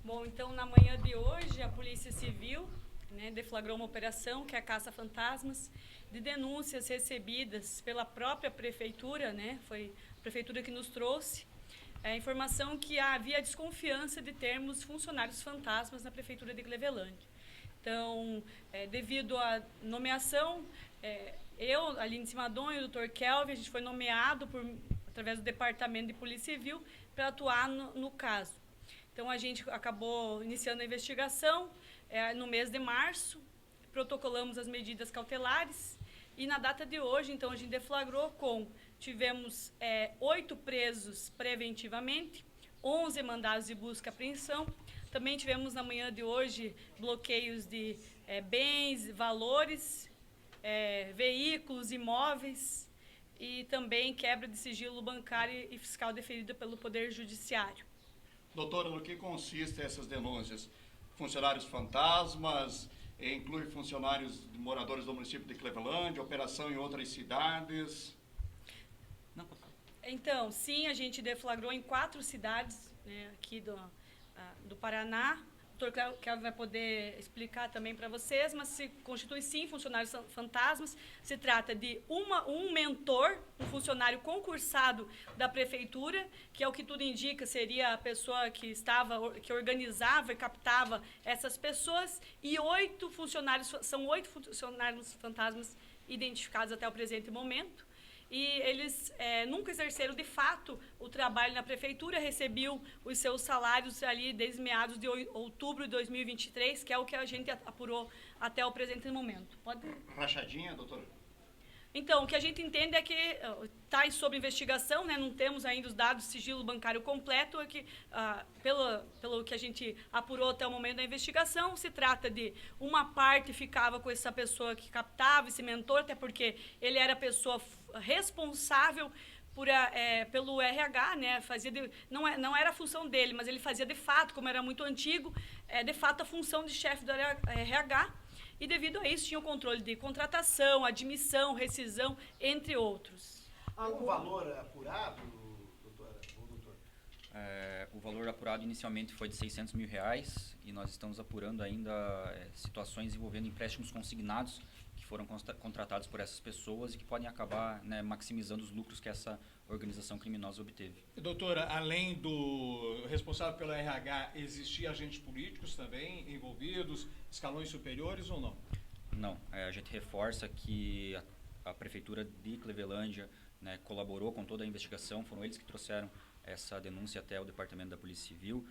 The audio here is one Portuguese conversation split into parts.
Bom, então na manhã de hoje a Polícia Civil, né, deflagrou uma operação que é a Caça Fantasmas, de denúncias recebidas pela própria Prefeitura, né, foi a Prefeitura que nos trouxe, a informação que havia desconfiança de termos funcionários fantasmas na Prefeitura de Clevelândia. Então, devido à nomeação, eu, Aline Simadon e o Dr. Kelvin, a gente foi nomeado através do Departamento de Polícia Civil para atuar no caso. Então, a gente acabou iniciando a investigação no mês de março, protocolamos as medidas cautelares e na data de hoje, então, a gente deflagrou tivemos 8 presos preventivamente, 11 mandados de busca e apreensão. Também tivemos na manhã de hoje bloqueios de bens, valores, veículos, imóveis e também quebra de sigilo bancário e fiscal deferida pelo Poder Judiciário. Doutora, no que consistem essas denúncias? Funcionários fantasmas, inclui funcionários moradores do município de Clevelândia, operação em outras cidades? Não, por favor. Então, sim, a gente deflagrou em 4 cidades, né, aqui do Paraná. O doutor Kelvin vai poder explicar também para vocês, mas se constitui sim funcionários fantasmas. Se trata de um mentor, um funcionário concursado da prefeitura, que é o que tudo indica, seria a pessoa que organizava e captava essas pessoas, e 8 funcionários fantasmas identificados até o presente momento. E eles nunca exerceram de fato o trabalho na prefeitura, recebiam os seus salários ali desde meados de outubro de 2023, que é o que a gente apurou até o presente momento. Pode... Rachadinha, doutora? Então, o que a gente entende é que está sob investigação, né? Não temos ainda os dados de sigilo bancário completo, pelo que a gente apurou até o momento da investigação, se trata de uma parte ficava com essa pessoa que captava, esse mentor, até porque ele era a pessoa responsável pelo RH, né? Não era a função dele, mas ele fazia de fato, como era muito antigo, de fato a função de chefe do RH. E devido a isso tinha o controle de contratação, admissão, rescisão, entre outros. Algum valor apurado, doutora ou doutor? O valor apurado inicialmente foi de R$600 mil e nós estamos apurando ainda situações envolvendo empréstimos consignados que foram contratados por essas pessoas e que podem acabar, né, maximizando os lucros que essa organização criminosa obteve. Doutora, além do responsável pelo RH, existiam agentes políticos também envolvidos, escalões superiores ou não? Não, a gente reforça que a Prefeitura de Clevelândia, né, colaborou com toda a investigação, foram eles que trouxeram essa denúncia até o Departamento da Polícia Civil,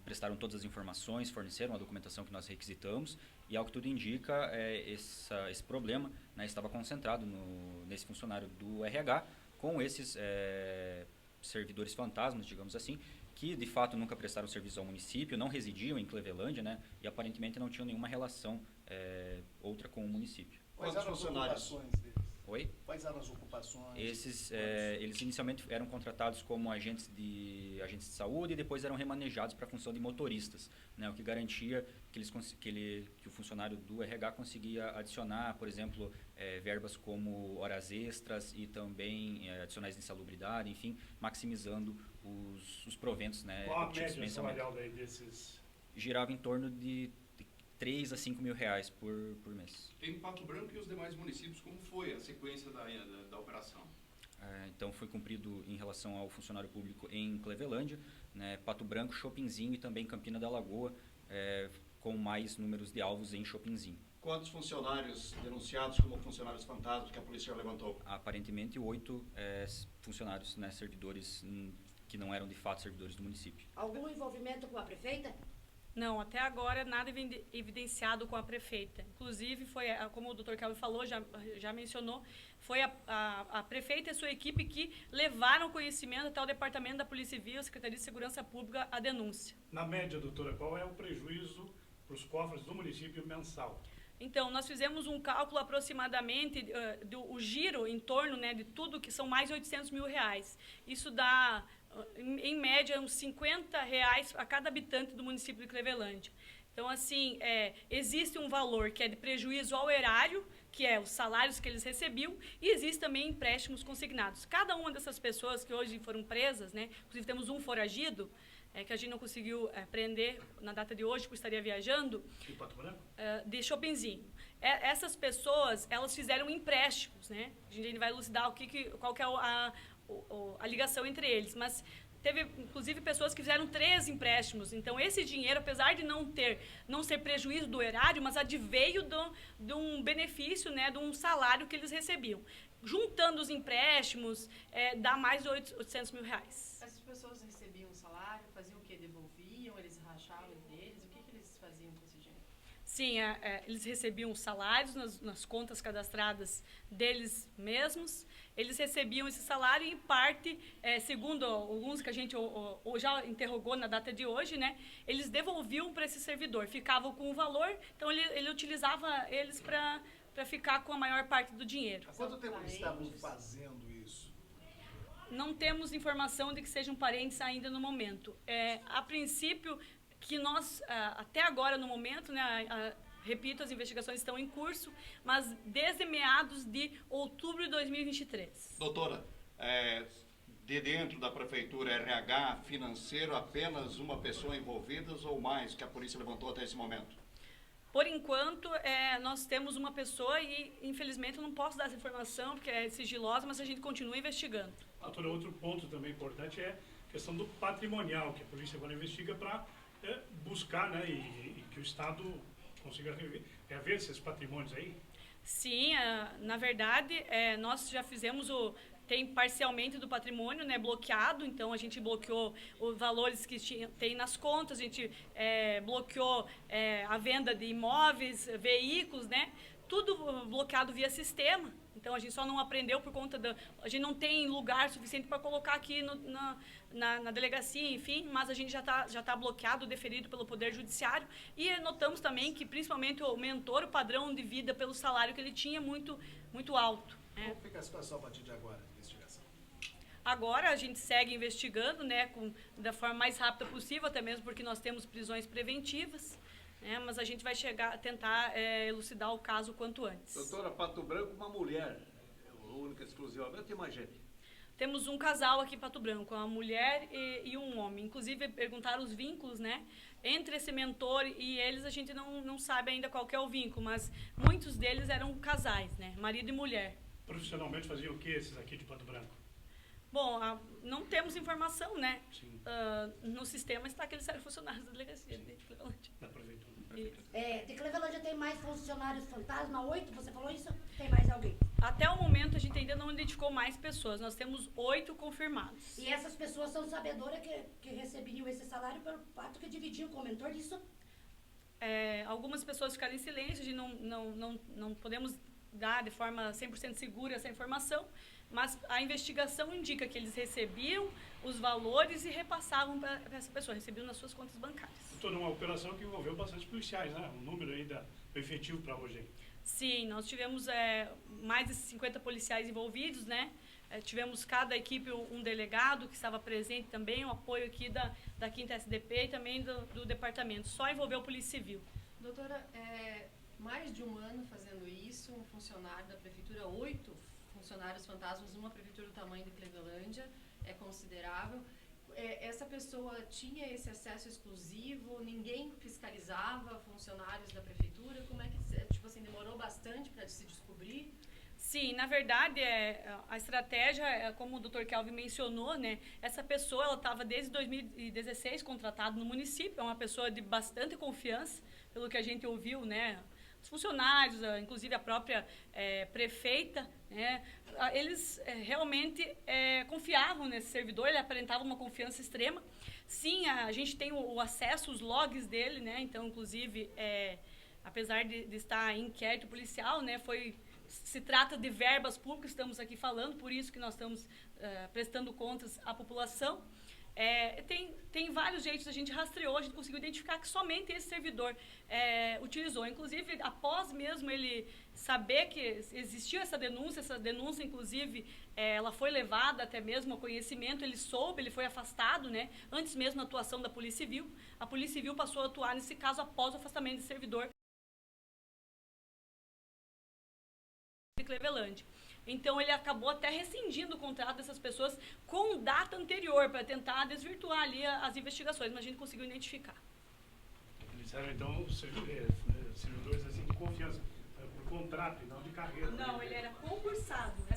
prestaram todas as informações, forneceram a documentação que nós requisitamos e, ao que tudo indica, esse problema, né, estava concentrado nesse funcionário do RH com esses servidores fantasmas, digamos assim, que de fato nunca prestaram serviço ao município, não residiam em Clevelândia, né, e aparentemente não tinham nenhuma relação outra com o município. Quais Quantos eram as funcionários? ocupações deles? Oi? Quais eram as ocupações? Eles inicialmente eram contratados como agentes de saúde e depois eram remanejados para a função de motoristas, né, o que garantia que o funcionário do RH conseguia adicionar, por exemplo, verbas como horas extras e também adicionais de insalubridade, enfim, maximizando os proventos, né? Qual a média salarial daí desses? Girava em torno de R$3 a R$5 mil por mês. Em Pato Branco e os demais municípios, como foi a sequência da operação? Então, foi cumprido em relação ao funcionário público em Clevelândia, né, Pato Branco, Chopinzinho e também Campina da Lagoa, com mais números de alvos em Chopinzinho. Quantos funcionários denunciados como funcionários fantasmas que a polícia levantou? Aparentemente, 8 funcionários, né, servidores que não eram de fato servidores do município. Algum envolvimento com a prefeita? Não, até agora nada evidenciado com a prefeita. Inclusive, como o doutor Kelvin falou, já mencionou, foi a prefeita e a sua equipe que levaram conhecimento até o Departamento da Polícia Civil, Secretaria de Segurança Pública, a denúncia. Na média, doutora, qual é o prejuízo para os cofres do município mensal? Então, nós fizemos um cálculo aproximadamente do giro em torno, né, de tudo, que são mais de R$800 mil. Isso dá, em média, uns R$50 a cada habitante do município de Clevelândia. Então, assim, existe um valor que é de prejuízo ao erário, que é os salários que eles recebiam, e existe também empréstimos consignados. Cada uma dessas pessoas que hoje foram presas, né, inclusive temos um foragido, que a gente não conseguiu prender na data de hoje, porque estaria viajando, De Pato Branco? de Chopinzinho. Essas pessoas, elas fizeram empréstimos, né? A gente ainda vai elucidar qual que é a ligação entre eles, mas teve, inclusive, pessoas que fizeram 3 empréstimos. Então, esse dinheiro, apesar de não ser prejuízo do erário, mas adveio de um benefício, né, de um salário que eles recebiam. Juntando os empréstimos, dá mais de 800 mil reais. Essas pessoas recebiam um salário, faziam o quê? Devolviam? Eles rachavam entre eles? O que eles faziam com esse dinheiro? Sim, eles recebiam salários nas contas cadastradas deles mesmos. Eles recebiam esse salário e, em parte, segundo alguns que a gente já interrogou na data de hoje, né, eles devolviam para esse servidor. Ficavam com o valor, então ele utilizava eles para ficar com a maior parte do dinheiro. Há quanto tempo eles estavam fazendo isso? Não temos informação de que sejam parentes ainda no momento. A princípio, que nós, até agora no momento, né, repito, as investigações estão em curso, mas desde meados de outubro de 2023. Doutora, de dentro da prefeitura, RH, financeiro, apenas uma pessoa envolvida ou mais que a polícia levantou até esse momento? Por enquanto, nós temos uma pessoa e, infelizmente, eu não posso dar essa informação, porque é sigilosa, mas a gente continua investigando. Doutora, outro ponto também importante é a questão do patrimonial, que a polícia agora investiga para buscar, né, e que o Estado consiga rever esses patrimônios aí. Sim, na verdade, nós já fizemos tem parcialmente do patrimônio, né, bloqueado, então a gente bloqueou os valores que tem nas contas, a gente bloqueou a venda de imóveis, veículos, né, tudo bloqueado via sistema. Então a gente só não apreendeu por conta a gente não tem lugar suficiente para colocar aqui na delegacia, enfim, mas a gente já tá bloqueado, deferido pelo Poder Judiciário, e notamos também que principalmente aumentou o padrão de vida pelo salário que ele tinha muito, muito alto. Como fica a situação a partir de agora, a investigação? Agora a gente segue investigando, né, da forma mais rápida possível, até mesmo porque nós temos prisões preventivas, né, mas a gente vai tentar elucidar o caso o quanto antes. Doutora, Pato Branco, uma mulher, única, exclusivamente, tem mais gente? Temos um casal aqui em Pato Branco, uma mulher e um homem. Inclusive, perguntaram os vínculos, né? Entre esse mentor e eles, a gente não sabe ainda qual que é o vínculo, mas muitos deles eram casais, né? Marido e mulher. Profissionalmente faziam o que esses aqui de Pato Branco? Bom, não temos informação, né? Sim. No sistema está que eles eram funcionários da delegacia de Clevelândia. Da prefeitura. De Clevelândia tem mais funcionários fantasma? 8, você falou isso? Tem mais alguém? Até o momento, a gente ainda não identificou mais pessoas. Nós temos 8 confirmados. E essas pessoas são sabedoras que receberiam esse salário pelo fato que dividiam com o mentor disso? Algumas pessoas ficaram em silêncio, a gente não podemos dar de forma 100% segura essa informação, mas a investigação indica que eles recebiam os valores e repassavam para essa pessoa, recebiam nas suas contas bancárias. Toda uma operação que envolveu bastante policiais, né? O número aí do efetivo para hoje. Sim, nós tivemos mais de 50 policiais envolvidos, né? Tivemos cada equipe um delegado que estava presente também, o apoio aqui da 5ª SDP e também do departamento. Só envolveu a Polícia Civil. Doutora, mais de um ano fazendo isso, um funcionário da prefeitura, 8 funcionários fantasmas numa prefeitura do tamanho de Clevelândia, é considerável. Essa pessoa tinha esse acesso exclusivo, ninguém fiscalizava funcionários da prefeitura? Como é que, demorou bastante para se descobrir? Sim, na verdade, a estratégia, como o Dr. Kelvin mencionou, né? Essa pessoa, ela estava desde 2016 contratada no município, é uma pessoa de bastante confiança, pelo que a gente ouviu, né? Os funcionários, inclusive a própria prefeita, né? Eles realmente confiavam nesse servidor, ele aparentava uma confiança extrema. Sim, a gente tem o acesso, os logs dele, né? Então, inclusive, apesar de estar em inquérito policial, né? Se trata de verbas públicas, estamos aqui falando, por isso que nós estamos prestando contas à população. Tem vários jeitos, a gente rastreou, a gente conseguiu identificar que somente esse servidor utilizou. Inclusive, após mesmo ele saber que existiu essa denúncia, inclusive, ela foi levada até mesmo ao conhecimento, ele soube, ele foi afastado, né? Antes mesmo da atuação da Polícia Civil. A Polícia Civil passou a atuar nesse caso após o afastamento desse servidor. de Clevelândia. Então ele acabou até rescindindo o contrato dessas pessoas com data anterior para tentar desvirtuar ali as investigações, mas a gente conseguiu identificar. Eles eram então servidores assim de confiança, por contrato e não de carreira. Não, ele era concursado.